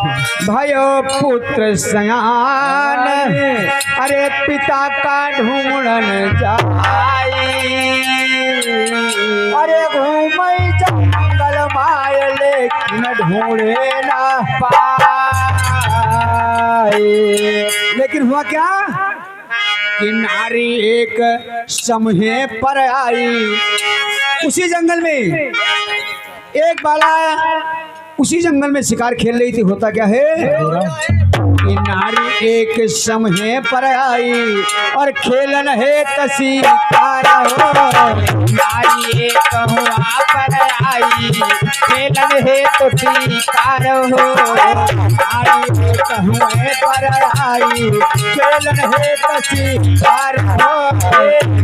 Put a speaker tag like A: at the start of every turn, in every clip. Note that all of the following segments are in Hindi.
A: भयो पुत्र सयान, अरे पिता का ढूंढन जाई। अरे घूमे जंगल माय लेकिन ढूंढे ना पाए। लेकिन हुआ क्या कि नारी एक समूह पर आई। उसी जंगल में एक बाला उसी जंगल में शिकार खेल रही थी। होता क्या है कि नारी एक समूह पर आई और खेलन है शिकार हो। नारी एक हुआ पर आई खेलन है शिकार हो। नारी एक हुए पर आई खेलन है शिकार हो।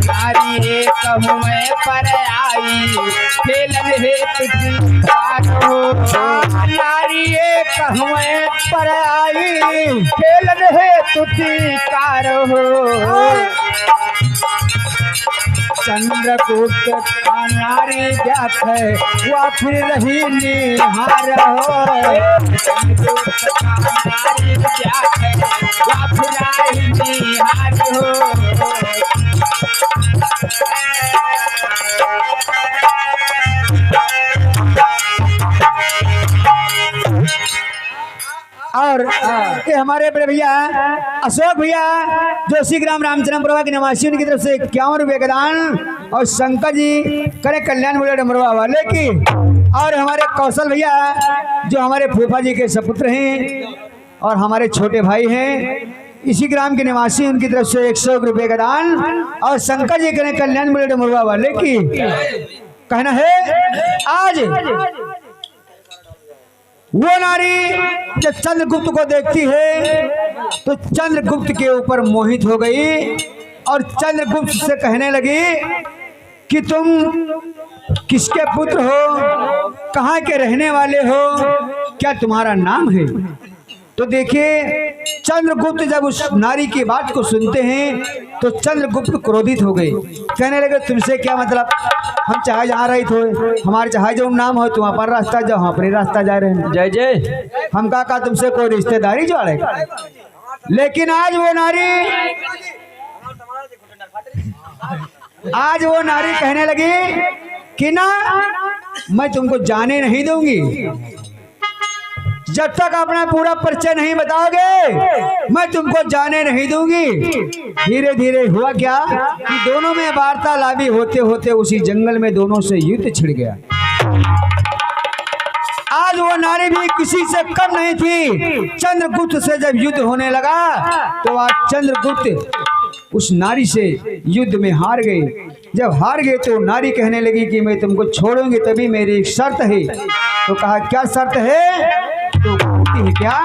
A: नारी एक हुए पर आई खेलन है शिकार हो। नारी एक हुए पर आई खेलन है शिकार हो। चंद्रगुप्त का नारी जात है वह फिर रही निहार हो। चंद्रगुप्त का नारी जात है वह फिर रही निहार हो। और ये हमारे बड़े भैया अशोक भैया जो श्री ग्राम रामचंद्रपुरा के निवासी उनकी तरफ से 51 रुपये का दान और शंकर जी करे कल्याण बोले डमरवा वाले की। और हमारे कौशल भैया जो हमारे फूफा जी के सपुत्र हैं और हमारे छोटे भाई हैं इसी ग्राम के निवासी उनकी तरफ से 100 रुपये का दान और शंकर जी करे कल्याण बोले डमरवा वाले की। कहना है आज वो नारी जब चंद्रगुप्त को देखती है तो चंद्रगुप्त के ऊपर मोहित हो गई और चंद्रगुप्त से कहने लगी कि तुम किसके पुत्र हो, कहाँ के रहने वाले हो, क्या तुम्हारा नाम है। तो देखिए चंद्रगुप्त जब उस नारी की बात को सुनते हैं तो चंद्रगुप्त क्रोधित हो गए। कहने लगे तुमसे क्या मतलब, हम चाहे जहाँ रही थे हमारे चाहे जो नाम हो तुम अपन रास्ता जाओ, हम अपने रास्ता जा रहे हैं। जय जय हम का तुमसे कोई रिश्तेदारी जोड़ेगा। लेकिन आज वो नारी कहने लगी कि ना मैं तुमको जाने नहीं दूंगी, जब तक अपना पूरा परिचय नहीं बताओगे मैं तुमको जाने नहीं दूंगी। धीरे धीरे हुआ क्या कि दोनों में वार्तालाप होते होते उसी जंगल में दोनों से युद्ध छिड़ गया। आज वो नारी भी किसी से कम नहीं थी। चंद्रगुप्त से जब युद्ध होने लगा तो आज चंद्रगुप्त उस नारी से युद्ध में हार गए। जब हार गए तो नारी कहने लगी कि मैं तुमको छोड़ूंगी, तभी मेरी एक शर्त है। तो कहा क्या शर्त है, तो कहती है क्या,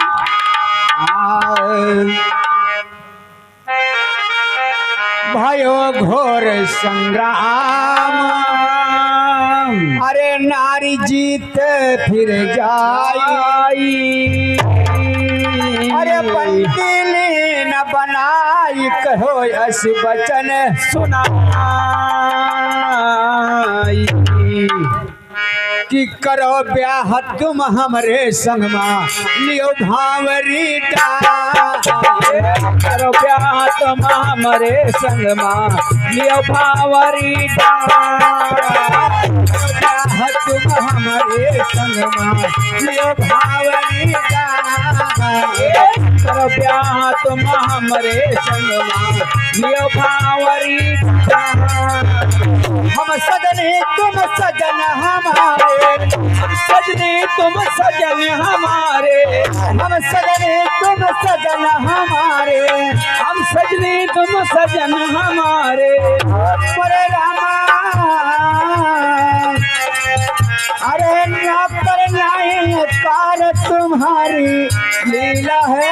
A: भयो घोर संग्राम, अरे नारी जीत फिर जाई। अरे बंदिली न बनाई कहो यश वचन सुनाई। कि करो ब्याह तुम हमरे संग मा लियो भावरी डाल। करो ब्याह तुम हमरे संग मा लियो भावरी डाल। ब्याह तुम हमरे संग मा लियो भावरी डाल। करो ब्याह तुम हमरे संग मा लियो भावरी डाल। हम सजने तुम सजन हमारे, सजने तुम सजन हमारे, हम सजने तुम सजन हमारे, हम सजने तुम सजन हमारे। अरे रामा अरे ना पर नहीं कार तुम्हारी लीला है।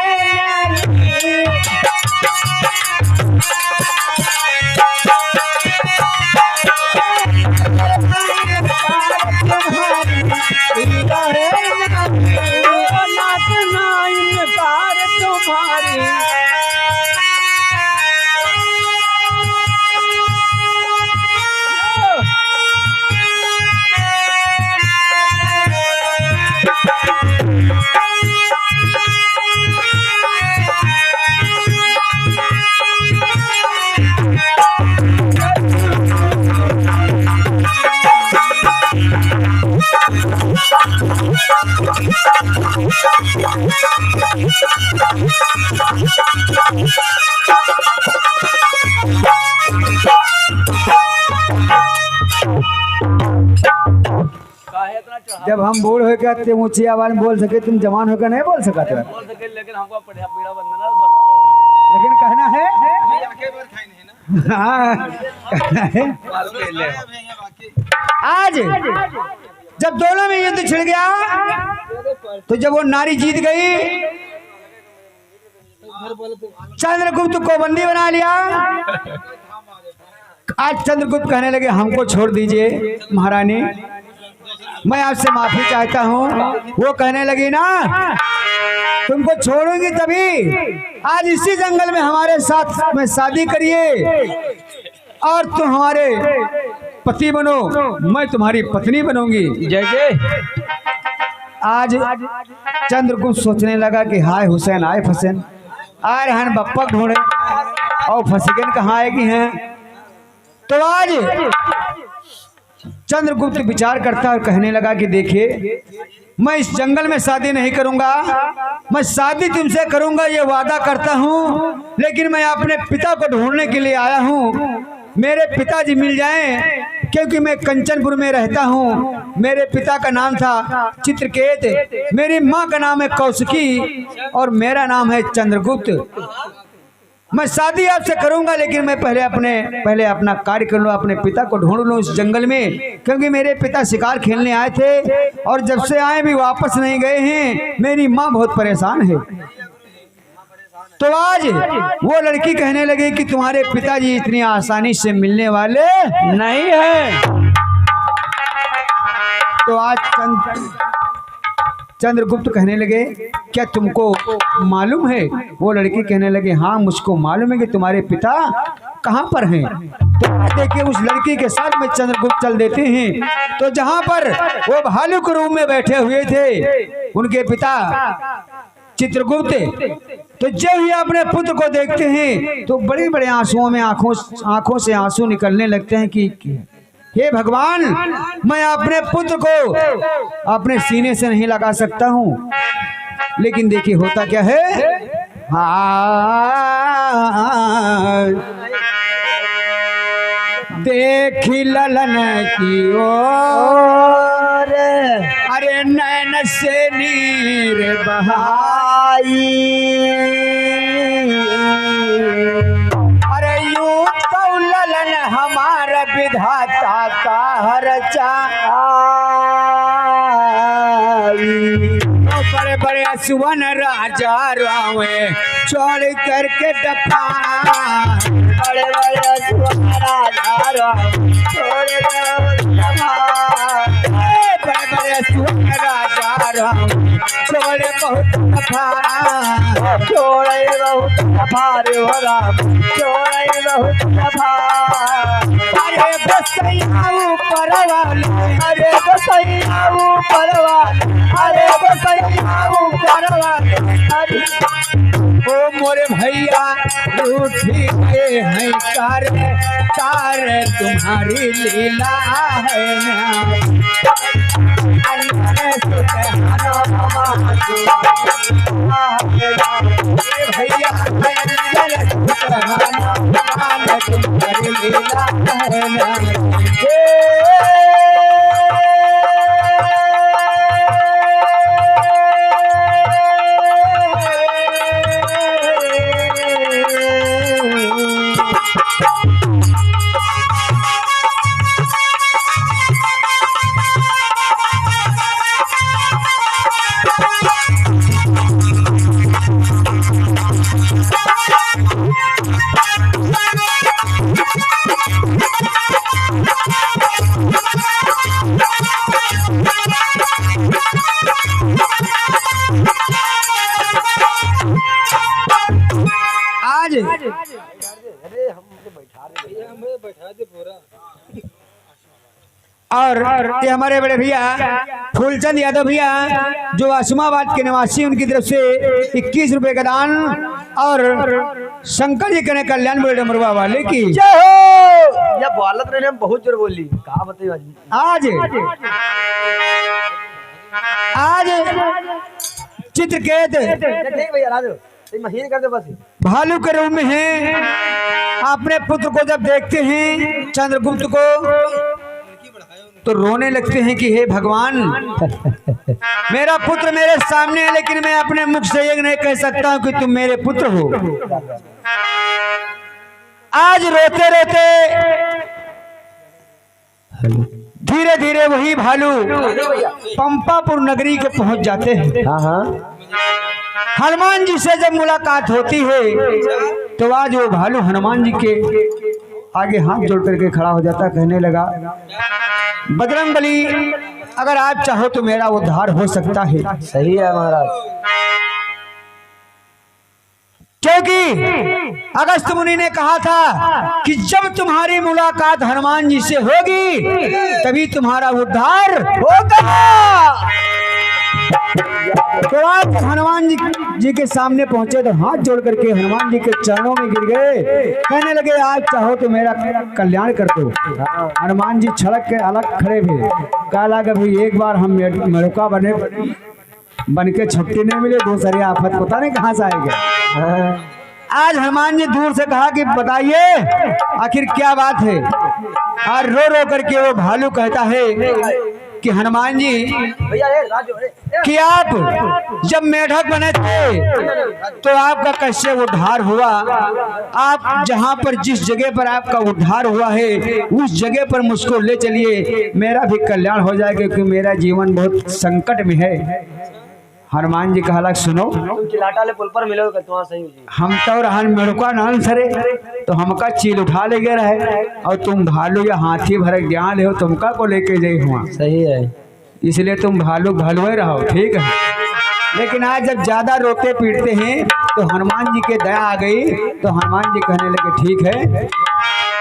A: जब हम बूढ़ होकर इतने ऊंची आवाज में बोल सके, तुम जवान होकर नहीं बोल सका था।
B: बोल सके लेकिन हमको पीड़ा बंधना बताओ।
A: लेकिन कहना है हाँ, कहना है आज जब दोनों में युद्ध छिड़ गया, तो जब वो नारी जीत गई, चंद्रगुप्त को बंदी बना लिया। आज चंद्रगुप्त कहने लगे हमको छोड़ दीजिए महारानी, मैं आपसे माफी चाहता हूँ। वो कहने लगी ना तुमको छोड़ूंगी तभी, आज इसी जंगल में हमारे साथ में शादी करिए और तुम हमारे पति बनो, मैं तुम्हारी पत्नी बनूंगी।
B: जय जय।
A: आज चंद्रगुप्त सोचने लगा कि हाय हुसैन आए फसेन, आ रहे हैं बप्पा ढूंढे और फसगन कहाँ आएगी हैं। तो आज चंद्रगुप्त विचार करता और कहने लगा कि देखिए मैं इस जंगल में शादी नहीं करूंगा, मैं शादी तुमसे करूंगा ये वादा करता हूं, लेकिन मैं अपने पिता को ढूंढने के लिए आया हूं। मेरे पिताजी मिल जाएं, क्योंकि मैं कंचनपुर में रहता हूं। मेरे पिता का नाम था चित्रकेत, मेरी माँ का नाम है कौशिकी और मेरा नाम है चंद्रगुप्त। मैं शादी आपसे करूंगा, लेकिन मैं पहले अपना कार्य कर लूँ, अपने पिता को ढूंढ लूँ इस जंगल में, क्योंकि मेरे पिता शिकार खेलने आए थे और जब से आए भी वापस नहीं गए हैं। मेरी माँ बहुत परेशान है। तो आज वो लड़की कहने लगी कि तुम्हारे पिताजी इतनी आसानी से मिलने वाले नहीं है। तो आज चंद्रगुप्त कहने लगे क्या तुमको मालूम है? वो लड़की कहने लगे हाँ मुझको मालूम है कि तुम्हारे पिता कहाँ पर हैं। तो देखिए उस लड़की के साथ में चंद्रगुप्त चल देते हैं। तो जहाँ पर वो भालू के रूम में बैठे हुए थे उनके पिता चित्रगुप्त, तो जब ही अपने पुत्र को देखते हैं तो बड़े बड़े आंसुओं में आंखों से आंसू निकलने लगते हैं कि हे भगवान, मैं अपने पुत्र को अपने सीने से नहीं लगा सकता हूँ। लेकिन देखिए होता क्या है, देखी ललन की ओर, अरे नैन से नीर बहाई, अरे यूं तो ललन हमारा विधाता का हर बड़े बड़े सुवन राजा रावे चौड़ करके डफा, बड़े बड़े सुवन राजा रावे बड़े बड़े सुवन राजा रावे चौड़े बहुत डफा, चौड़े बहुत डफा रे हो राम, चौड़े बहुत डफा। अरे बसैया ऊपर वाले, अरे बसैया ऊपर वाले, अरे बसैया ऊपर वाले, अरे ओ मोरे भैया रूठी के हैं तार तुम्हारी लीला है ना। भैया तुम्हारी लीला है ना। आज और ये हमारे बड़े भैया फूलचंद यादव भैया जो आसमाबाद के निवासी, उनकी तरफ से 21 रुपए का दान, और शंकर जी कने कल्याण बोले डमरुआ वाले की जय हो।
B: या बोलत रहे हम बहुत जोर बोली कहा बताइए।
A: आज चित्रकेत
B: ठीक भैया राजू महीन कर दे बस।
A: भालू के रूप में है। अपने पुत्र को जब देखते हैं चंद्रगुप्त को तो रोने लगते हैं कि हे भगवान, मेरा पुत्र मेरे सामने है, लेकिन मैं अपने मुख से ये नहीं कह सकता हूं कि तुम मेरे पुत्र हो। आज रोते रोते धीरे धीरे वही भालू पंपापुर नगरी के पहुंच जाते हैं।
B: हाँ हाँ
A: हनुमान जी से जब मुलाकात होती है तो आज वो भालू हनुमान जी के आगे हाथ जोड़ करके खड़ा हो जाता, कहने लगा, बजरंगबली, अगर आप चाहो तो मेरा उद्धार हो सकता है।
B: सही है महाराज।
A: क्योंकि अगस्त मुनि ने कहा था कि जब तुम्हारी मुलाकात हनुमान जी से होगी तभी तुम्हारा उद्धार होगा। तो आप हनुमान जी के सामने पहुंचे तो हाथ जोड़ करके हनुमान जी के चरणों में गिर गए, कहने लगे, आप चाहो तो मेरा कल्याण कर दो। हनुमान जी छड़क के अलग खड़े हुए, कहा लगा भाई एक बार हम मेढ़का बन के छुट्टी नहीं मिले, दूसरी आफत पता नहीं कहाँ से आएगा। आज हनुमान जी दूर से कहा कि बताइए आखिर क्या बात है। और रो रो करके वो भालू कहता है कि हनुमान जी कि आप जब मेढक बने थे तो आपका कैसे उद्धार हुआ। आप जहां पर जिस जगह पर आपका उद्धार हुआ है उस जगह पर मुझको ले चलिए, मेरा भी कल्याण हो जाएगा क्योंकि मेरा जीवन बहुत संकट में है। हनुमान जी कहला, सुनो,
B: पुल पर मिलो सही
A: हम तो रहन मेढ़का नान सरे तो हमका चील उठा ले गए रहे और तुम भालू या हाथी भर ज्ञान ले हो, तुमका को लेके जाई हुआ।
B: सही है,
A: इसलिए तुम भालू ही रहो, ठीक है। लेकिन आज जब ज्यादा रोते पीटते हैं तो हनुमान जी के दया आ गई तो हनुमान जी कहने लगे ठीक है।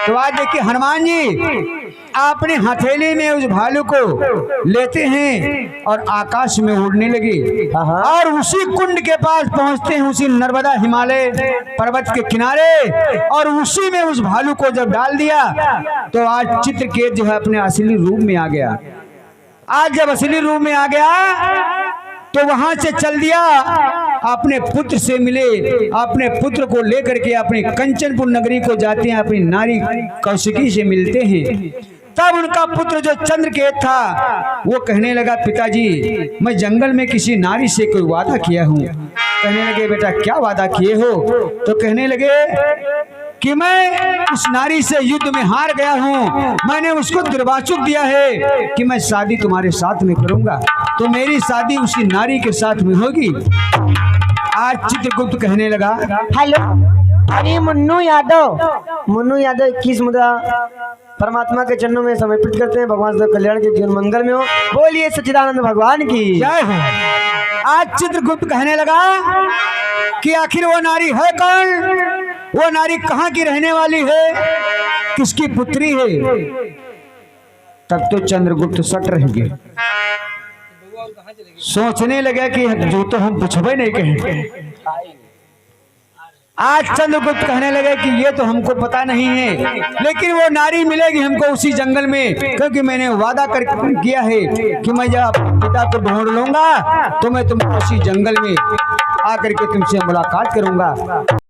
A: तो आज देखिए हनुमान जी अपने हथेली में उस भालू को लेते हैं और आकाश में उड़ने लगी और उसी कुंड के पास पहुंचते हैं, उसी नर्मदा हिमालय पर्वत के किनारे, और उसी में उस भालू को जब डाल दिया तो आज चित्रकेत जो है अपने असली रूप में आ गया। आज जब असली रूप में आ गया तो वहां से चल दिया, अपने पुत्र से मिले, अपने पुत्र को लेकर के अपने कंचनपुर नगरी को जाते हैं, अपनी नारी कौशिकी से मिलते हैं। तब उनका पुत्र जो चंद्रकेत था वो कहने लगा, पिताजी मैं जंगल में किसी नारी से कोई वादा किया हूँ। कहने लगे, बेटा क्या वादा किए हो? तो कहने लगे कि मैं उस नारी से युद्ध में हार गया हूँ, मैंने उसको दुर्वाचुक दिया है कि मैं शादी तुम्हारे साथ में करूंगा, तो मेरी शादी उसी नारी के साथ में होगी। आज चित्रगुप्त कहने लगा,
B: हेलो, अरे मुन्नू यादव 21 मुद्रा परमात्मा के चरणों में समर्पित करते हैं। भगवान से कल्याण के जीवन मंगल में हो, बोलिए सच्चिदानंद भगवान की
A: जय हो। आज चित्रगुप्त कहने लगा कि आखिर वो नारी है कौन, वो नारी कहाँ की रहने वाली है, किसकी पुत्री है। तब तो चंद्रगुप्त सट रहेंगे, सोचने लगे कि जो तो हम पूछबे नहीं कहेंगे। आज चंद्रगुप्त कहने लगे कि ये तो हमको पता नहीं है, लेकिन वो नारी मिलेगी हमको उसी जंगल में, क्योंकि मैंने वादा कर किया है कि मैं जब अपने पिता को ढूंढ लूंगा तो मैं तुमको उसी जंगल में आकर के तुमसे मुलाकात करूंगा।